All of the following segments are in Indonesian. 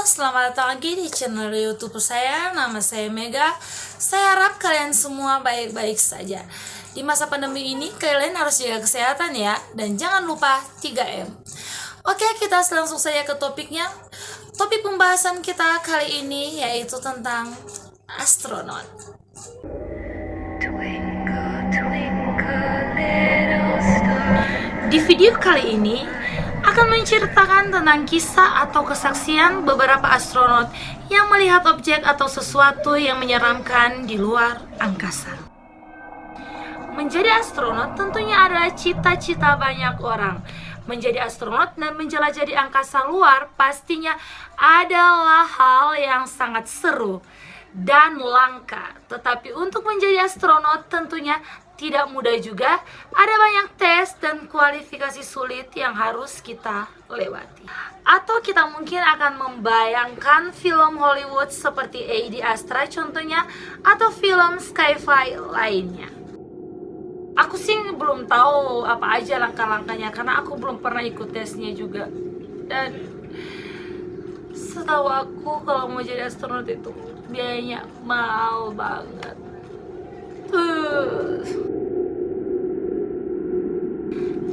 selamat datang lagi di channel YouTube saya. Nama saya Mega. Saya harap kalian semua baik-baik saja. Di masa pandemi ini, kalian harus jaga kesehatan ya. Dan jangan lupa 3M. Oke, kita langsung saja ke topiknya. Topik pembahasan kita kali ini yaitu tentang astronot. Di video kali ini akan menceritakan tentang kisah atau kesaksian beberapa astronot yang melihat objek atau sesuatu yang menyeramkan di luar angkasa. Menjadi astronot tentunya adalah cita-cita banyak orang. Menjadi astronot dan menjelajah di angkasa luar pastinya adalah hal yang sangat seru dan langka. Tetapi untuk menjadi astronot tentunya tidak mudah juga. Ada banyak tes dan kualifikasi sulit yang harus kita lewati. Atau kita mungkin akan membayangkan film Hollywood seperti Ad Astra contohnya, atau film sci-fi lainnya. Aku sih belum tahu apa aja langkah-langkahnya karena aku belum pernah ikut tesnya juga. Dan setahu aku kalau mau jadi astronot itu biayanya mahal banget.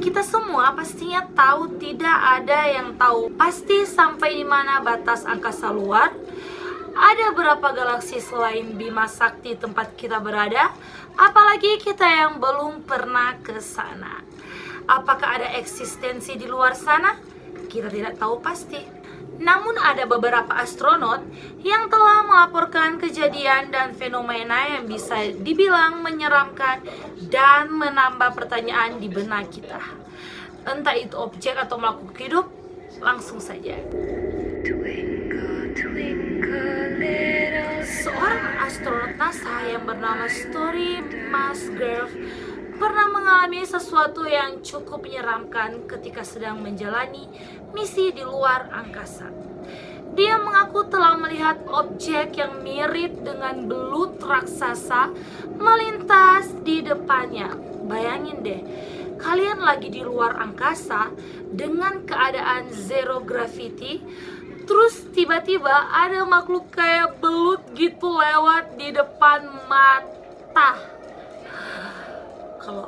Kita semua pastinya tahu tidak ada yang tahu pasti sampai di mana batas angkasa luar. Ada berapa galaksi selain Bima Sakti tempat kita berada? Apalagi kita yang belum pernah ke sana. Apakah ada eksistensi di luar sana? Kita tidak tahu pasti. Namun ada beberapa astronot yang telah melaporkan kejadian dan fenomena yang bisa dibilang menyeramkan dan menambah pertanyaan di benak kita. Entah itu objek atau makhluk hidup, langsung saja. Seorang astronot NASA yang bernama Story Musgrave pernah mengalami sesuatu yang cukup menyeramkan ketika sedang menjalani misi di luar angkasa. Dia mengaku telah melihat objek yang mirip dengan belut raksasa melintas di depannya. Bayangin deh, kalian lagi di luar angkasa dengan keadaan zero gravity, terus tiba-tiba ada makhluk kayak belut gitu lewat di depan mata. Kalau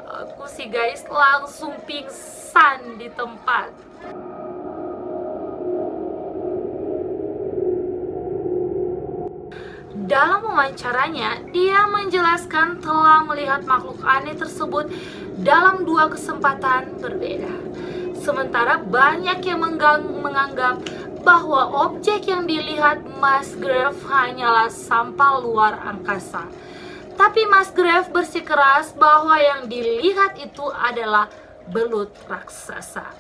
aku sih guys langsung pingsan di tempat. Dalam wawancaranya, dia menjelaskan telah melihat makhluk aneh tersebut dalam 2 kesempatan berbeda. Sementara banyak yang menganggap bahwa objek yang dilihat Musgrave hanyalah sampah luar angkasa. Tapi Musgrave bersikeras bahwa yang dilihat itu adalah belut raksasa.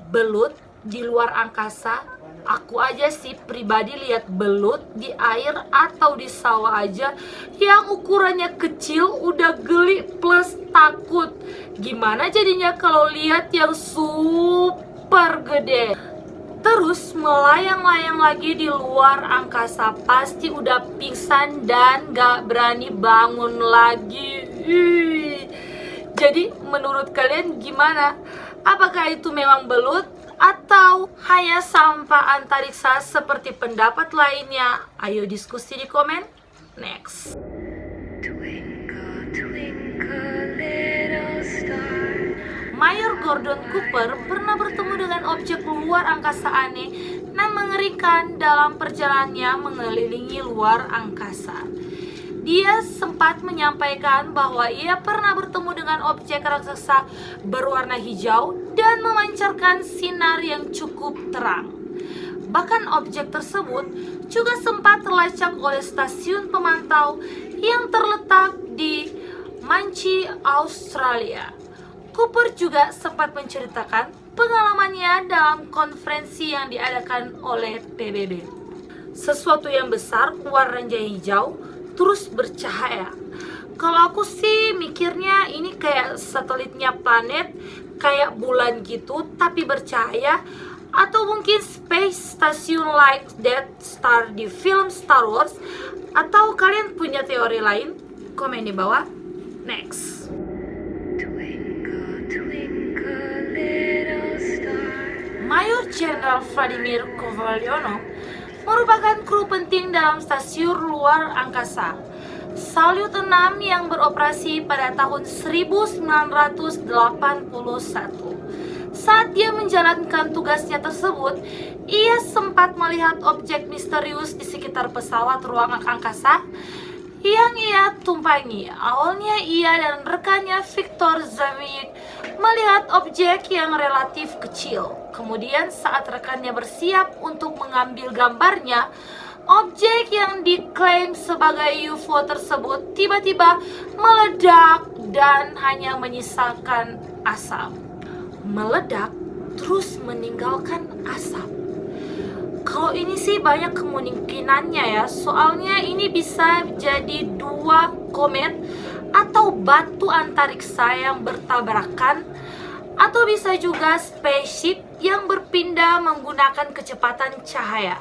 Belut di luar angkasa, aku aja sih pribadi lihat belut di air atau di sawah aja yang ukurannya kecil udah geli plus takut. Gimana jadinya kalau lihat yang super gede? Terus melayang-layang lagi di luar angkasa, pasti udah pingsan dan gak berani bangun lagi. Jadi menurut kalian gimana? Apakah itu memang belut atau hanya sampah antariksa seperti pendapat lainnya? Ayo diskusi di komen. Next. Mayor Gordon Cooper pernah bertemu dengan objek luar angkasa aneh dan mengerikan dalam perjalanannya mengelilingi luar angkasa. Dia sempat menyampaikan bahwa ia pernah bertemu dengan objek raksasa berwarna hijau dan memancarkan sinar yang cukup terang. Bahkan objek tersebut juga sempat terlacak oleh stasiun pemantau yang terletak di Manchi, Australia. Cooper juga sempat menceritakan pengalamannya dalam konferensi yang diadakan oleh PBB. Sesuatu yang besar, warnanya hijau, terus bercahaya. Kalau aku sih mikirnya ini kayak satelitnya planet, kayak bulan gitu, tapi bercahaya. Atau mungkin space station like Death Star di film Star Wars. Atau kalian punya teori lain? Komen di bawah. Next. Mayor Jenderal Vladimir Kovalyonov merupakan kru penting dalam stasiun luar angkasa Salyut 6 yang beroperasi pada tahun 1981. Saat dia menjalankan tugasnya tersebut, ia sempat melihat objek misterius di sekitar pesawat ruang angkasa yang ia tumpangi. Awalnya ia dan rekannya Viktor Zayevich melihat objek yang relatif kecil. Kemudian saat rekannya bersiap untuk mengambil gambarnya, objek yang diklaim sebagai UFO tersebut tiba-tiba meledak dan hanya menyisakan asap. Meledak terus meninggalkan asap. Kalau ini sih banyak kemungkinannya ya, soalnya ini bisa jadi dua komet atau batu antariksa yang bertabrakan, atau bisa juga spaceship yang berpindah menggunakan kecepatan cahaya.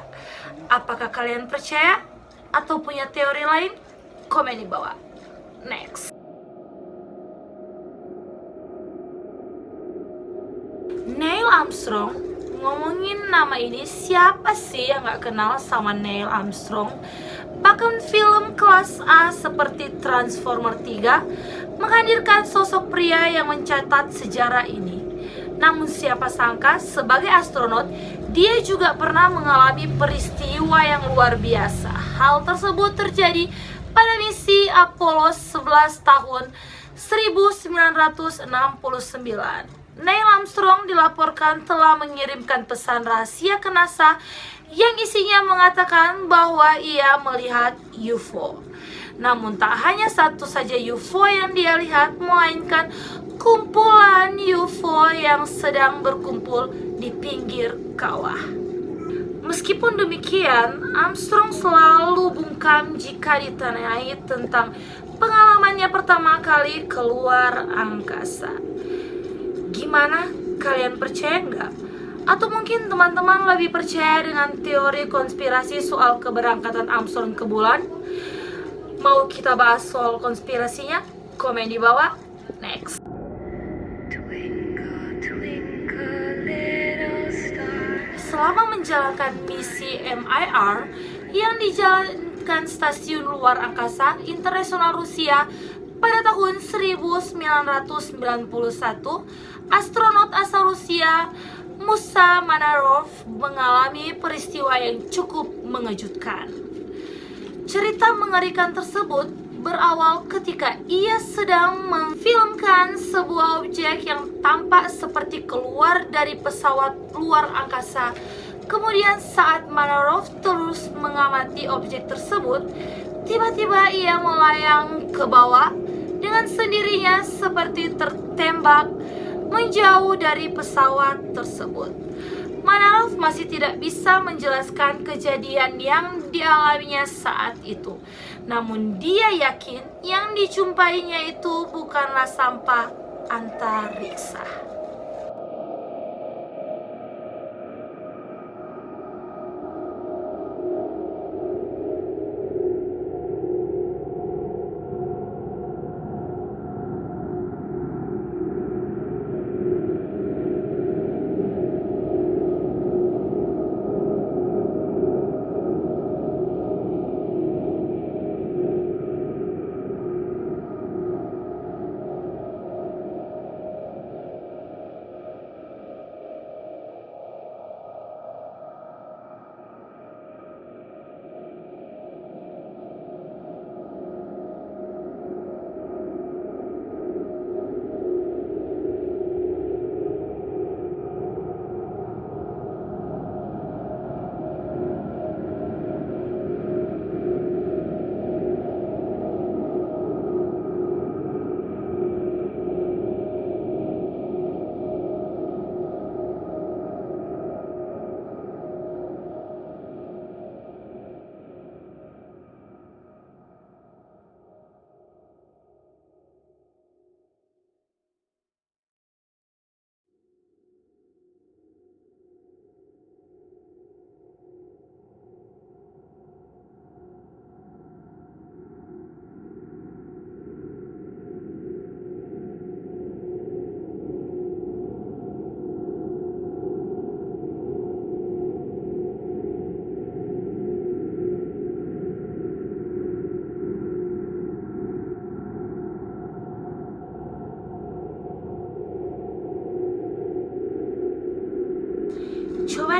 Apakah kalian percaya atau punya teori lain? Komen di bawah. Next. Neil Armstrong. Ngomongin nama ini, siapa sih yang gak kenal sama Neil Armstrong? Bahkan film kelas A seperti Transformer 3 menghadirkan sosok pria yang mencatat sejarah ini. Namun siapa sangka sebagai astronot, dia juga pernah mengalami peristiwa yang luar biasa. Hal tersebut terjadi pada misi Apollo 11 tahun 1969. Neil Armstrong dilaporkan telah mengirimkan pesan rahasia ke NASA yang isinya mengatakan bahwa ia melihat UFO. Namun tak hanya satu saja UFO yang dia lihat, melainkan kumpulan UFO yang sedang berkumpul di pinggir kawah. Meskipun demikian, Armstrong selalu bungkam jika ditanyai tentang pengalamannya pertama kali keluar angkasa. Gimana? Kalian percaya nggak? Atau mungkin teman-teman lebih percaya dengan teori konspirasi soal keberangkatan Armstrong ke bulan? Mau kita bahas soal konspirasinya? Komen di bawah. Next. Selama menjalankan misi MIR yang dijalankan stasiun luar angkasa internasional Rusia pada tahun 1991, astronot asal Rusia Musa Manarov mengalami peristiwa yang cukup mengejutkan. Cerita mengerikan tersebut berawal ketika ia sedang memfilmkan sebuah objek yang tampak seperti keluar dari pesawat luar angkasa. Kemudian saat Manarov terus mengamati objek tersebut, tiba-tiba ia melayang ke bawah dengan sendirinya seperti tertembak menjauh dari pesawat tersebut. Manarov masih tidak bisa menjelaskan kejadian yang dialaminya saat itu. Namun dia yakin yang dijumpainya itu bukanlah sampah antariksa.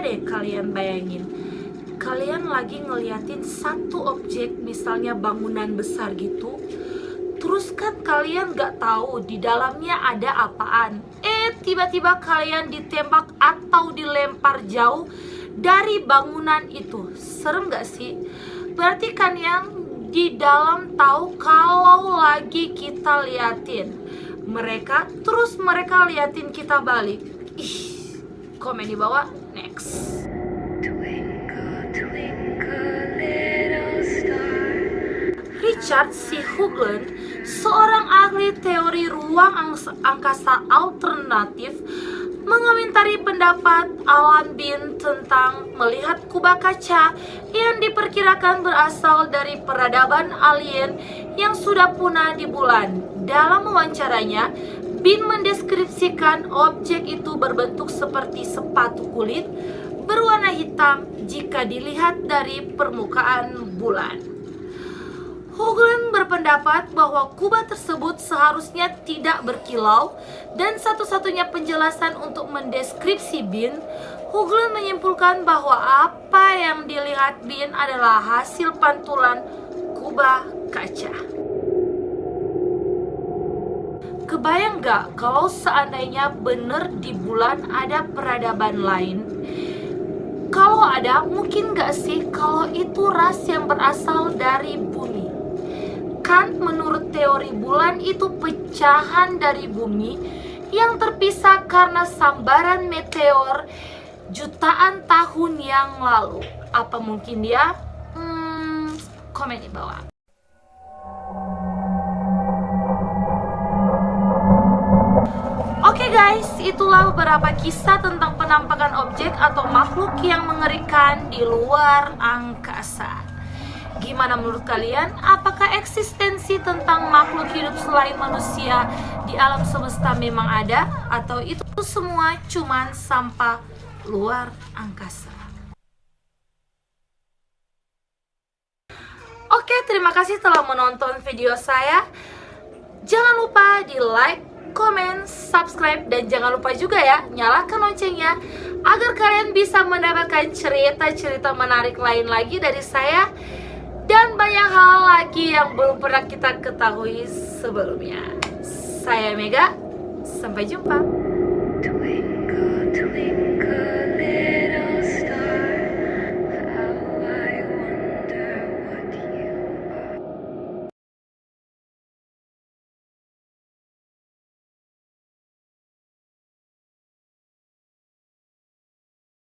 deh kalian bayangin, kalian lagi ngeliatin satu objek, misalnya bangunan besar gitu. Terus kan kalian gak tahu di dalamnya ada apaan. Tiba-tiba kalian ditembak atau dilempar jauh dari bangunan itu. Serem gak sih? Berarti kan yang di dalam tahu kalau lagi kita liatin mereka, terus mereka liatin kita balik. Komen di bawah. Next. Richard C. Hoagland, seorang ahli teori ruang angkasa alternatif, mengomentari pendapat Alan Bean tentang melihat kubah kaca yang diperkirakan berasal dari peradaban alien yang sudah punah di bulan. Dalam wawancaranya, Bean mendeskripsikan objek itu berbentuk seperti sepatu kulit berwarna hitam jika dilihat dari permukaan bulan. Hoagland berpendapat bahwa kubah tersebut seharusnya tidak berkilau, dan satu-satunya penjelasan untuk mendeskripsi Bean, Hoagland menyimpulkan bahwa apa yang dilihat Bean adalah hasil pantulan kubah kaca. Kebayang gak kalau seandainya bener di bulan ada peradaban lain? Kalau ada, mungkin gak sih kalau itu ras yang berasal dari bumi? Kan menurut teori bulan itu pecahan dari bumi yang terpisah karena sambaran meteor jutaan tahun yang lalu. Apa mungkin dia? Komen di bawah. Oke guys, itulah beberapa kisah tentang penampakan objek atau makhluk yang mengerikan di luar angkasa. Gimana menurut kalian? Apakah eksistensi tentang makhluk hidup selain manusia di alam semesta memang ada? Atau itu semua cuman sampah luar angkasa? Oke, terima kasih telah menonton video saya. Jangan lupa di like, komen, subscribe, dan jangan lupa juga ya nyalakan loncengnya agar kalian bisa mendapatkan cerita-cerita menarik lain lagi dari saya dan banyak hal lagi yang belum pernah kita ketahui sebelumnya. Saya Mega, sampai jumpa.